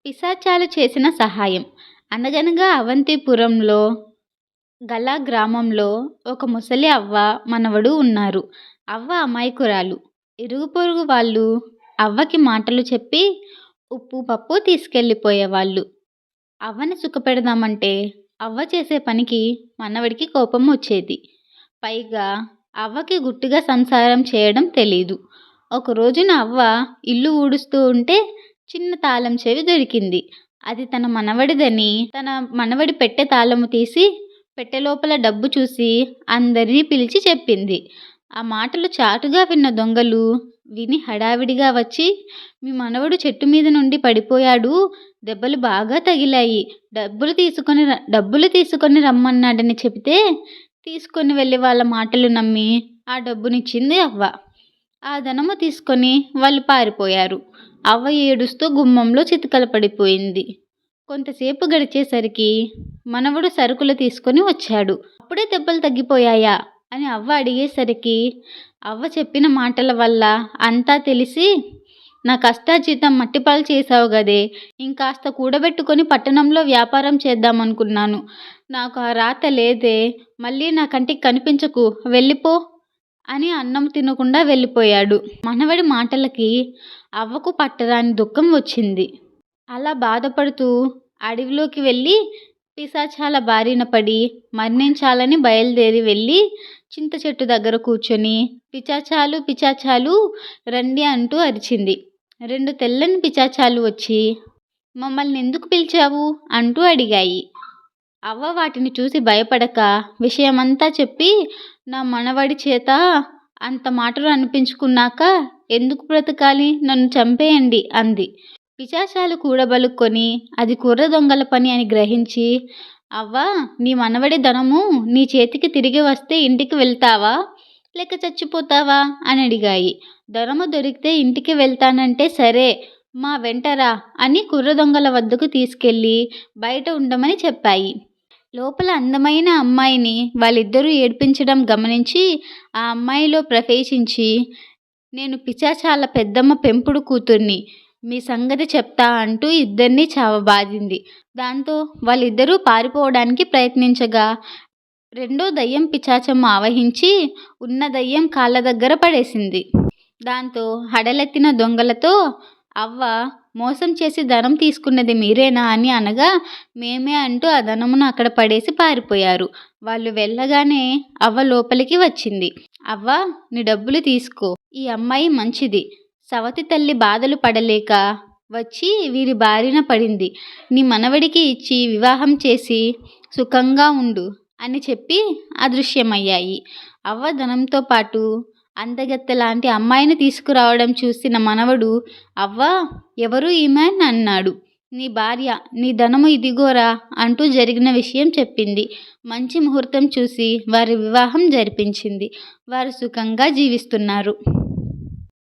పిశాచాలు చేసిన సహాయం. అనగనగా అవంతిపురంలో గల గ్రామంలో ఒక ముసలి అవ్వ, మనవడు ఉన్నారు. అవ్వ అమాయకురాలు. ఇరుగు పొరుగు వాళ్ళు అవ్వకి మాటలు చెప్పి ఉప్పు, పప్పు తీసుకెళ్ళిపోయేవాళ్ళు. అవ్వని సుఖపెడదామంటే అవ్వ చేసే పనికి మనవడికి కోపం వచ్చేది. పైగా అవ్వకి గుట్టుగా సంసారం చేయడం తెలీదు. ఒక రోజున అవ్వ ఇల్లు ఊడుస్తూ ఉంటే చిన్న తాళం చెవి దొరికింది. అది తన మనవడిదని. తన మనవడి పెట్టె తాళము తీసి పెట్టె లోపల డబ్బు చూసి అందరినీ పిలిచి చెప్పింది. ఆ మాటలు చాటుగా విన్న దొంగలు విని హడావిడిగా వచ్చి, మీ మనవడు చెట్టు మీద నుండి పడిపోయాడు, దెబ్బలు బాగా తగిలాయి, డబ్బులు తీసుకొని రమ్మన్నాడని చెబితే తీసుకొని వెళ్ళి వాళ్ళ మాటలు నమ్మి ఆ డబ్బునిచ్చింది అవ్వ. ఆ ధనము తీసుకొని వాళ్ళు పారిపోయారు. అవ్వ ఏడుస్తూ గుమ్మంలో చితకల పడిపోయింది. కొంతసేపు గడిచేసరికి మనవడు సరుకులు తీసుకొని వచ్చాడు. అప్పుడే దెబ్బలు తగ్గిపోయాయా అని అవ్వ అడిగేసరికి అవ్వ చెప్పిన మాటల వల్ల అంతా తెలిసి, నా కష్టార్జితం మట్టిపాలు చేశావు గదే, ఇంకాస్త కూడబెట్టుకొని పట్టణంలో వ్యాపారం చేద్దామనుకున్నాను. నాకు ఆ రాత లేదే, మళ్ళీ నా కంటికి కనిపించకు, వెళ్ళిపో అని అన్నం తినకుండా వెళ్ళిపోయాడు. మనవడి మాటలకి అవ్వకు పట్టరాని దుఃఖం వచ్చింది. అలా బాధపడుతూ అడవిలోకి వెళ్ళి పిశాచాల బారిన పడి మరణించాలని బయలుదేరి వెళ్ళి చింత చెట్టు దగ్గర కూర్చొని పిశాచాలు పిశాచాలు రండి అంటూ అరిచింది. 2 తెల్లని పిశాచాలు వచ్చి మమ్మల్ని ఎందుకు పిలిచావు అంటూ అడిగాయి. అవ్వ వాటిని చూసి భయపడక విషయమంతా చెప్పి, నా మనవడి చేత అంత మాటలు అనిపించుకున్నాక ఎందుకు బ్రతకాలి, నన్ను చంపేయండి అంది. పిశాచాలు కూడబలుక్కొని అది కుర్ర దొంగల పని అని గ్రహించి, అవ్వ, నీ మనవడి ధనము నీ చేతికి తిరిగి వస్తే ఇంటికి వెళ్తావా లేక చచ్చిపోతావా అని అడిగాయి. ధనము దొరికితే ఇంటికి వెళ్తానంటే సరే, మా వెంటరా అని కుర్ర దొంగల వద్దకు తీసుకెళ్ళి బయట ఉండమని చెప్పాయి. లోపల అందమైన అమ్మాయిని వాళ్ళిద్దరూ ఏడ్పించడం గమనించి ఆ అమ్మాయిలో ప్రవేశించి, నేను పిశాచాల పెద్దమ్మ పెంపుడు కూతుర్ని, మీ సంగతి చెప్తా అంటూ ఇద్దరినీ చావబాదింది. దాంతో వాళ్ళిద్దరూ పారిపోవడానికి ప్రయత్నించగా రెండో దయ్యం పిశాచం ఆవహించి ఉన్న దయ్యం కాళ్ళ దగ్గర పడేసింది. దాంతో హడలెత్తిన దొంగలతో అవ్వ, మోసం చేసి ధనం తీసుకున్నది మీరేనా అని అనగా, మేమే అంటూ ఆ ధనమును అక్కడ పడేసి పారిపోయారు. వాళ్ళు వెళ్ళగానే అవ్వ లోపలికి వచ్చింది. అవ్వ, నీ డబ్బులు తీసుకో, ఈ అమ్మాయి మంచిది, సవతి తల్లి బాధలు పడలేక వచ్చి వీరి బారిన పడింది, నీ మనవడికి ఇచ్చి వివాహం చేసి సుఖంగా ఉండు అని చెప్పి అదృశ్యమయ్యాయి. అవ్వ ధనంతో పాటు అందగత్తె లాంటి అమ్మాయిని తీసుకురావడం చూసిన మనవడు, అవ్వ, ఎవరు ఈమె అని అన్నాడు. నీ భార్య, నీ ధనము ఇదిగోరా అంటూ జరిగిన విషయం చెప్పింది. మంచి ముహూర్తం చూసి వారి వివాహం జరిపించింది. వారు సుఖంగా జీవిస్తున్నారు.